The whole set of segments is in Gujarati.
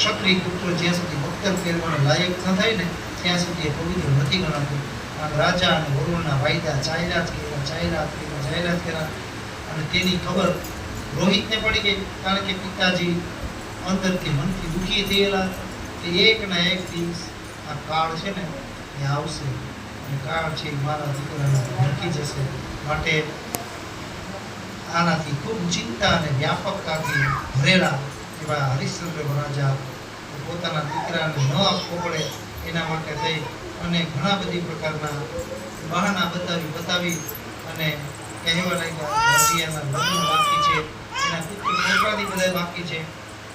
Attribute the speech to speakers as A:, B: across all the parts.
A: ક્ષત્રિય પુત્ર જ્યાં સુધી બખ્તર પહેરવાનો લાયક ન થાય ને ત્યાં સુધી એ પવિત્ર નથી ગણાતું. રાજા અને વરુણના વાયદા ચાલ્યા જ કર્યા અને તેની ખબર રોહિતને પડી ગઈ, કારણ કે પિતાજી અંદરથી મનથી દુઃખી થયેલા કે એક ના એક દિવસ આ કાળ છે ને એ આવશે અને કાળ છે મારા દીકરાને ભડકી જશે. માટે આનાથી ખૂબ ચિંતા અને વ્યાપકતાથી ભરેલા એવા હરિશ્ચંદ્ર રાજા પોતાના દીકરાને ન આપવો પડે એના માટે થઈ અને ઘણા બધી પ્રકારના બહાના બતાવી અને કહેવા લાગ્યા રાજીયાના લગ્ન બાકી છે, એના પુત્ર છોકરાની બધા બાકી છે,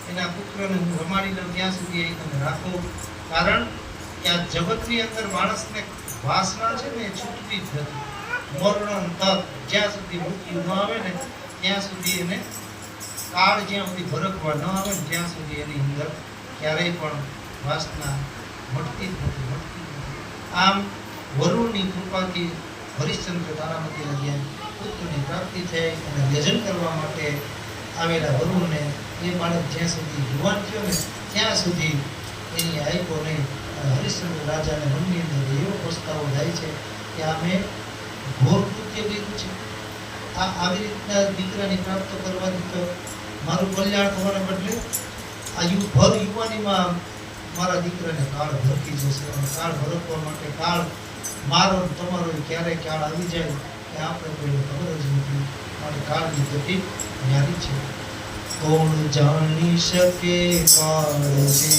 A: એના પુત્રને હું રમાડી લઉં ત્યાં સુધી અહીં તમે રાખો. કારણ કે આ જગતની અંદર માણસને વાસના છે ને એ છૂટતી જ નથી. મરણ તક જ્યાં સુધી મૃત્યુ ન આવે ને ત્યાં સુધી એને કાળ જ્યાં સુધી ભરકવા ન આવે ને ત્યાં સુધી એની અંદર ક્યારેય પણ વાસના મટતી જ નથી. આમ વરુણની કૃપાથી હરિશ્ચંદ્ર તારામતીના જ્યાં પુત્રની પ્રાપ્તિ થઈ અને યજન કરવા માટે આવેલા વરુણને એ બાળક જ્યાં સુધી યુવાન થયો ને ત્યાં સુધી એની આયકો નહીં. હરિશ્ચંદ્ર રાજાને મનની અંદર એવો પસ્તાવો થાય છે કે આ મેં ઘોર કૃત્ય કર્યું છે. આવી રીતના દીકરાની પ્રાપ્ત કરવાની તો મારું કલ્યાણ થવાના બદલે આ ભર યુવાનીમાં મારા દીકરાને કાળ ભરકી જશે અને કાળ ભરકવા માટે કાળ મારો તમારો ક્યારે કાળ આવી જાય કે આપણે કોઈને ખબર જ નથી. માટે કાળની ગતિ ન્યારી છે. કોણ જાણી શકે કાળ છે